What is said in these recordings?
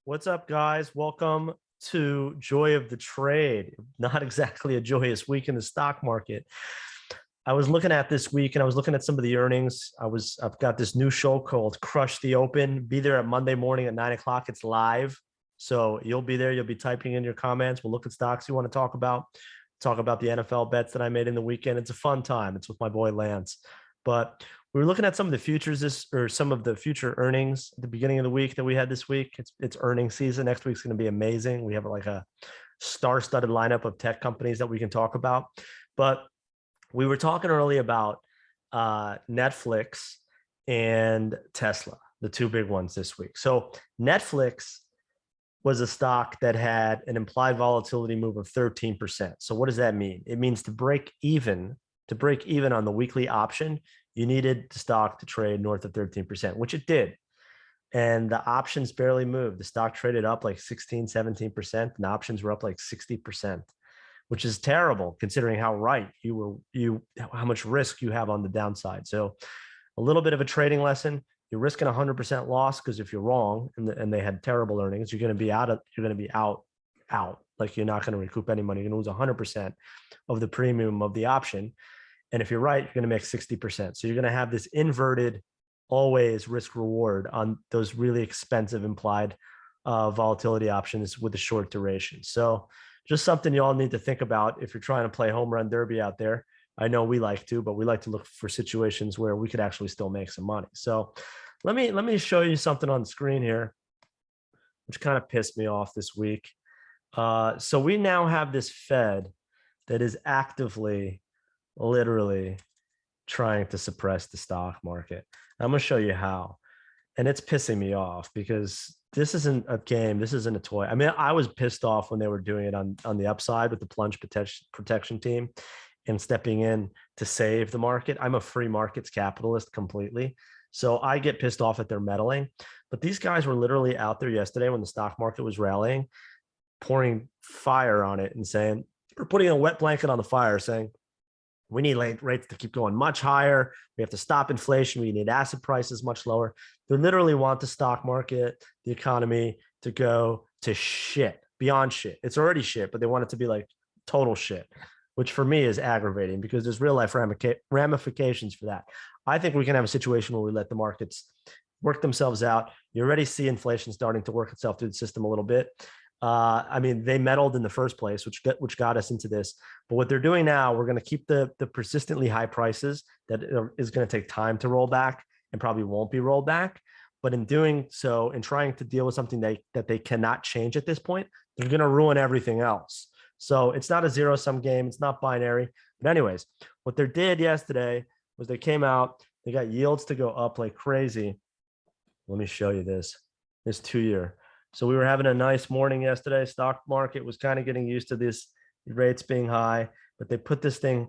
What's up, guys? Welcome to Joy of the Trade. Not exactly a joyous week in the stock market. I was looking at this week and I was looking at some of the earnings. I've got this new show called Crush the Open. Be there at Monday morning at 9 o'clock. It's live. So you'll be there. You'll be typing in your comments. We'll look at stocks you want to talk about the NFL bets that I made in the weekend. It's a fun time. It's with my boy Lance. But we were looking at some of the futures some of the future earnings at the beginning of the week that we had this week. It's earnings season. Next week's going to be amazing. We have like a star-studded lineup of tech companies that we can talk about. But we were talking early about Netflix and Tesla, the two big ones this week. So Netflix was a stock that had an implied volatility move of 13%. So what does that mean? It means to break even on the weekly option, you needed the stock to trade north of 13%, which it did. And the options barely moved. The stock traded up like 16, 17%, and options were up like 60%, which is terrible considering how how much risk you have on the downside. So a little bit of a trading lesson. You're risking 100% loss because if you're wrong and they had terrible earnings, you're going to be out. Like you're not going to recoup any money. You're going to lose 100% of the premium of the option. And if you're right, you're going to make 60%. So you're going to have this inverted, always risk reward on those really expensive implied volatility options with a short duration. So just something you all need to think about if you're trying to play home run derby out there. I know we like to, but we like to look for situations where we could actually still make some money. So let me show you something on the screen here, which kind of pissed me off this week. So we now have this Fed that is actively, literally trying to suppress the stock market. I'm going to show you how. And it's pissing me off because this isn't a game. This isn't a toy. I mean, I was pissed off when they were doing it on the upside with the plunge protection team and stepping in to save the market. I'm a free markets capitalist completely. So I get pissed off at their meddling. But these guys were literally out there yesterday when the stock market was rallying, pouring fire on it and saying, we're putting a wet blanket on the fire saying, we need rates to keep going much higher. We have to stop inflation. We need asset prices much lower. They literally want the stock market, the economy to go to shit, beyond shit. It's already shit, but they want it to be like total shit, which for me is aggravating because there's real life ramifications for that. I think we can have a situation where we let the markets work themselves out. You already see inflation starting to work itself through the system a little bit. I mean, they meddled in the first place, which got us into this. But what they're doing now, we're going to keep the persistently high prices that is going to take time to roll back and probably won't be rolled back. But in doing so, in trying to deal with something that they cannot change at this point, they're going to ruin everything else. So it's not a zero-sum game. It's not binary. But anyways, what they did yesterday was they came out, they got yields to go up like crazy. Let me show you this 2-year. So we were having a nice morning yesterday. Stock market was kind of getting used to this rates being high, but they put this thing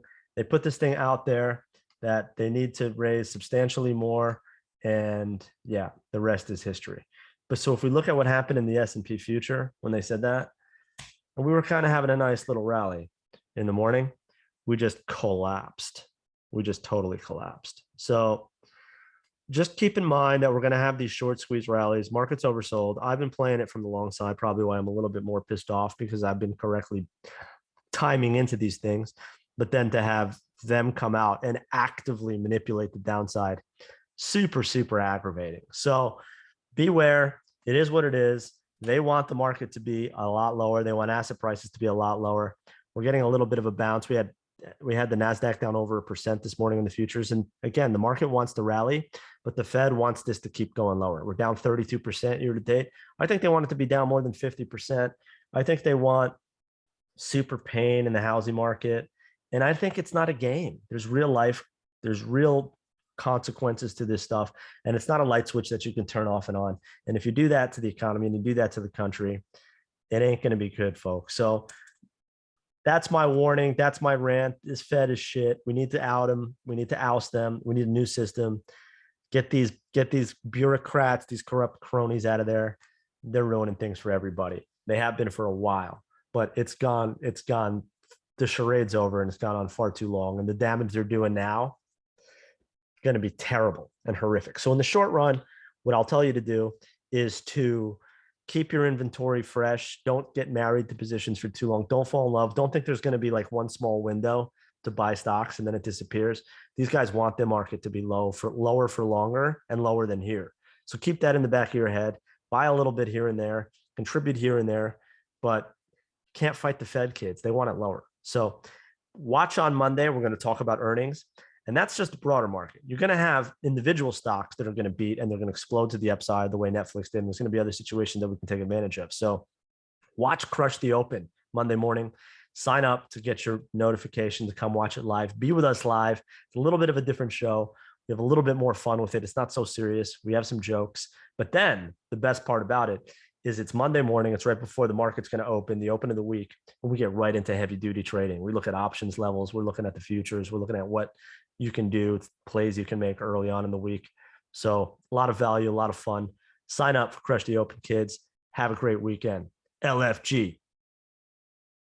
out there that they need to raise substantially more. And yeah, the rest is history. But so if we look at what happened in the S&P future when they said that, we were kind of having a nice little rally in the morning. We just collapsed. We just totally collapsed. So just keep in mind that we're going to have these short squeeze rallies. Market's oversold. I've been playing it from the long side, probably why I'm a little bit more pissed off because I've been correctly timing into these things. But then to have them come out and actively manipulate the downside, super, super aggravating. So beware. It is what it is. They want the market to be a lot lower. They want asset prices to be a lot lower. We're getting a little bit of a bounce. We had the NASDAQ down over 1% this morning in the futures. And again, the market wants to rally, but the Fed wants this to keep going lower. We're down 32% year to date. I think they want it to be down more than 50%. I think they want super pain in the housing market. And I think it's not a game. There's real life. There's real consequences to this stuff. And it's not a light switch that you can turn off and on. And if you do that to the economy and you do that to the country, it ain't going to be good, folks. So that's my warning. That's my rant. This Fed is shit. We need to out them. We need to oust them. We need a new system. Get these bureaucrats, these corrupt cronies out of there. They're ruining things for everybody. They have been for a while, but it's gone. The charade's over and it's gone on far too long. And the damage they're doing now is going to be terrible and horrific. So in the short run, what I'll tell you to do is to keep your inventory fresh. Don't get married to positions for too long. Don't fall in love. Don't think there's going to be like one small window to buy stocks and then it disappears. These guys want their market to be lower for longer and lower than here. So keep that in the back of your head. Buy a little bit here and there, contribute here and there, but can't fight the Fed, kids. They want it lower. So watch on Monday. We're going to talk about earnings. And that's just a broader market. You're going to have individual stocks that are going to beat and they're going to explode to the upside the way Netflix did. And there's going to be other situations that we can take advantage of. So watch Crush the Open Monday morning. Sign up to get your notification to come watch it live. Be with us live. It's a little bit of a different show. We have a little bit more fun with it. It's not so serious. We have some jokes. But then the best part about it is it's Monday morning. It's right before the market's going to open, the open of the week. And we get right into heavy duty trading. We look at options levels. We're looking at the futures. We're looking at what you can do, plays you can make early on in the week. So a lot of value, a lot of fun. Sign up for Crush the Open, kids. Have a great weekend. LFG.